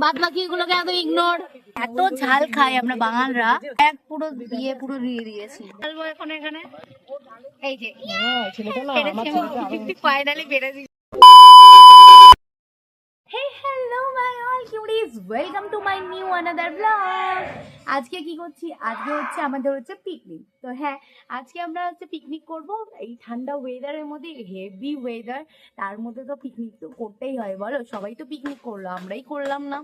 বাদ বাকি এগুলোকে একদম ইগনোর। এত ঝাল খাই আমরা বাঙালরা, এক পুরো দিয়ে দিয়েছি এখন এখানে। এই যে finally বেড়েছি। Hey hello my all cuties, welcome to my new another vlog. আজকে কি করছি? আজকে হচ্ছে আমাদের পিকনিক। তো হ্যাঁ, আজকে আমরা পিকনিক করব এই ঠান্ডা ওয়েদারের মধ্যে, হেভি ওয়েদার, তার মধ্যে তো পিকনিক তো করতেই হয় বলো। সবাই তো পিকনিক করলো, আমরাই করলাম না?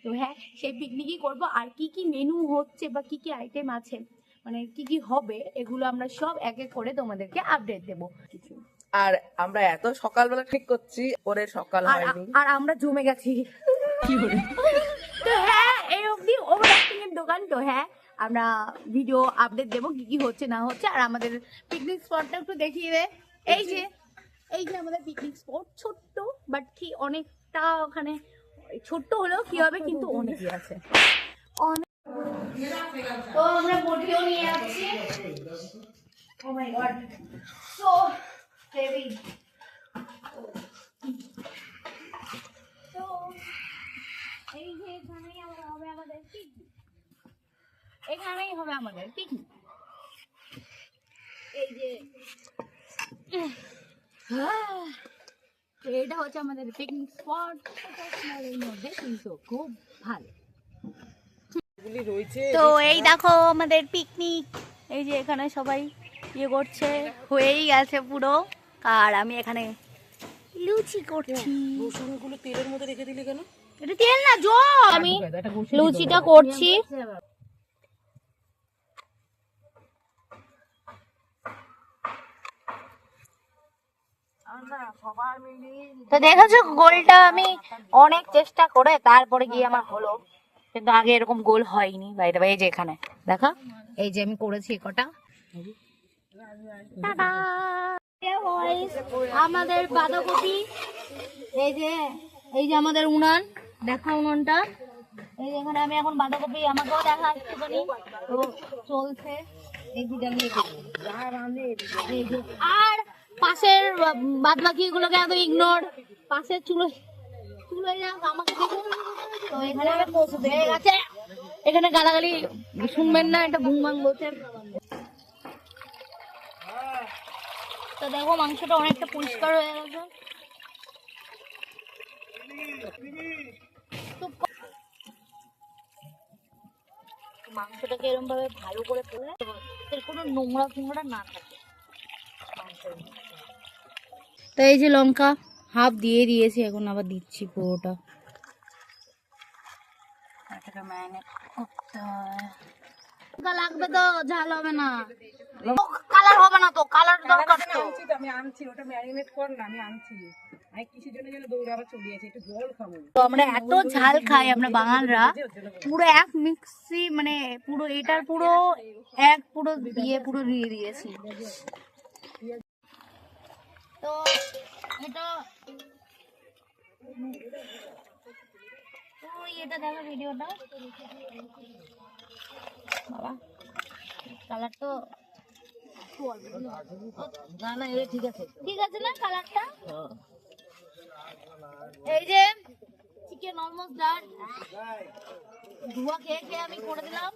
তো হ্যাঁ, সেই পিকনিকই করব। আর কি কি মেনু হচ্ছে বা কি কি আইটেম আছে, মানে কি কি হবে, এগুলো আমরা সব এক এক করে তোমাদেরকে আপডেট দেবো কিছু। আর আমরা এত সকালবেলা ঠিক করছি, ওরে সকাল হয়নি আর আমরা জমে গেছি কি করে। তো হ্যাঁ, এই অবধি ওভার অ্যাক্টিং এর দোকান। তো হ্যাঁ, আমরা ভিডিও আপডেট দেবো কি কি হচ্ছে না হচ্ছে। আর আমাদের পিকনিক স্পটটা একটু দেখিয়ে দে। এই যে আমাদের পিকনিক স্পট, ছোট্ট বাট কি অনেকটা, ওখানে ছোট্ট হলেও কি হবে, কিন্তু অনেকই আছে অনেক। তো আমরা বটিও নিয়ে যাচ্ছি। ও মাই গড, সো হেভি। তো এই যে এখানেই হবে আমাদের পিকনিক, এখানেই হবে আমাদের পিকনিক। এই যে এটা হচ্ছে আমাদের পিকনিক স্পট, এর মধ্যে কিন্তু খুব ভালো। তো এই দেখো আমাদের পিকনিক, এই যে এখানে সবাই ইয়ে করছে, হয়েই গেছে পুরো। আর আমি এখানে লুচি করছি। রসুনগুলো তেলের মধ্যে রেখে দিলি কেন? এটা তেল না, জল। আমি লুচিটা করছি। তো দেখেছো গোলটা আমি অনেক চেষ্টা করে তারপরে গিয়ে আমার হলো, কিন্তু আগে এরকম গোল হয়নি। বাইরে এই যে এখানে দেখা, এই যে আমি করেছি কটা। আমাদের বাঁধাকপি, এই যে আমাদের উনান, দেখা উনানটা। এই যে এখানে আমি এখন বাঁধাকপি, আমাকেও দেখা একটুখানি তো চলছে। আর পাশের বাদ বাকি এগুলোকে একদম ইগনোর। পাশের চুলোয় আমাকে দেখুন। তো এখানে হয়ে গেছে, এখানে গালাগালি শুনবেন না, এটা ঘুম ভাঙ বলছে। তো দেখো মাংসটা অনেকটা পরিষ্কার হয়ে গেছে। মাংসটাকে এরকম ভাবে ভালো করে করলে এর কোনো নোংরা ফোংরা না থাকে। তো এই যে লঙ্কা হাফ দিয়ে দিয়েছি, এখন আবার দিচ্ছি পুরোটা। এটাকে ম্যারিনেট করতে হয়। লাগবে তো, ঝাল হবে না, কালার হবে না। তো কালার দরকার তো। আমি আনছি, ওটা ম্যারিনেট কর না, আমি আনছি। আমি কিসের জন্য যেন দৌড়ে আবার চলে আসি, একটু জল খাবো। তো আমরা এত ঝাল খাই আমরা বাঙালরা, পুরো এক মিক্সি, মানে পুরো এটার পুরো দিয়ে দিয়েছি। তো এটা এটা দেখো ভিডিওটা বাবা, কালার তো না, এটা ঠিক আছে না কালারটা। এই যে চিকেন অলমোস্ট ডান। ধোয়া খেয়ে আমি করে দিলাম।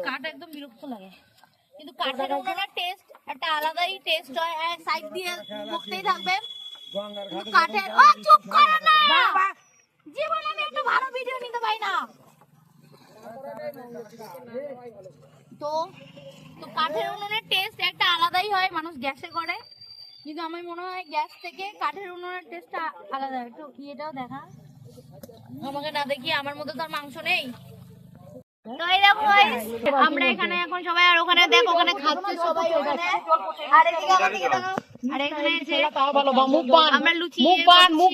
কাটা একদম বিরক্ত লাগে, কিন্তু কাঠের উনুনের টেস্ট একটা আলাদাই টেস্ট হয়। এক সাইড দিয়ে বকতেই থাকবে, কিন্তু কাঠের চুপ করো না, জীবনে আমি একটা ভালো ভিডিও নিতে পাই না। তো কাঠের উনুনের টেস্ট একটা আলাদাই হয়, মানুষ গ্যাসে করে, কিন্তু আমার মনে হয় গ্যাস থেকে কাঠের উনুনের টেস্টটা আলাদা। একটু ইয়েটাও দেখা, আমাকে না দেখি আমার মধ্যে তো আর মাংস নেই। তো এই দেখো আমরা এখানে এখন সবাই, আর ওখানে দেখো ওখানে খাচ্ছে সবাই ওখানে। আর এদিকে আমাদেরকে দেখো, আর এখানে এসে আমরা লুচি মুখ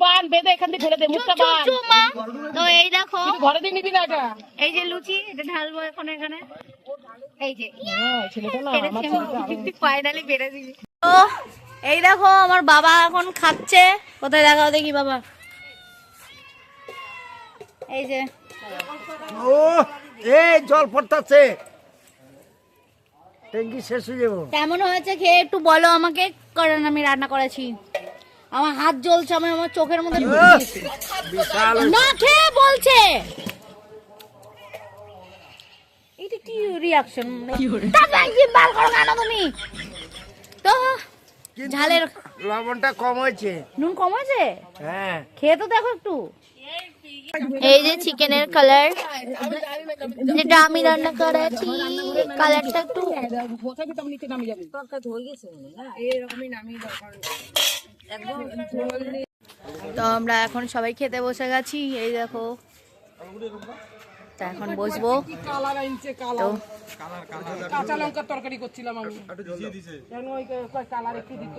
বান বেঁধে এখান থেকে ফেলে দে, মুখটা বান। তো এই দেখো ঘরে দিয়ে নিবি না এটা। এই যে লুচি, এটা ঢালবো এখন এখানে। এই যে ফাইনালি বেড়েছি। তো এই দেখো আমার বাবা এখন খাচ্ছে। কোথায় দেখাও দেখি বাবা, এই যে ও এই জল পড়তাছে, ট্যাঙ্কি শেষ হয়ে যাবো। কেমন হয়েছে খেয়ে একটু বলো আমাকে, কারণ আমি রান্না করেছি। আমার হাত জ্বলছে, আমি আমার চোখের মধ্যে ঢুকে দিয়েছি। বিশাল না খেয়ে বলছে এটা কি রিয়াকশন? বার করো কেন তুমি? তো কিন্তু ঝালের লবণটা কম হয়েছে। নুন কম আছে, হ্যাঁ খেয়ে তো দেখো একটু। এই যে চিকেনের কালার, যেটা আমি রান্না করেছি, কালারটা একটু কোথায় তো নিচে নামিয়ে যাবে এরকমই নামিয়ে দাও কারণ একদম ঝোল নেই। তো আমরা এখন সবাই খেতে বসে গেছি, এই দেখো। তা এখন বসবো। কালার আনছে, তো কাঁচা লঙ্কার তরকারি করছিলাম আমি, কেন ওই কালার একটু দিত।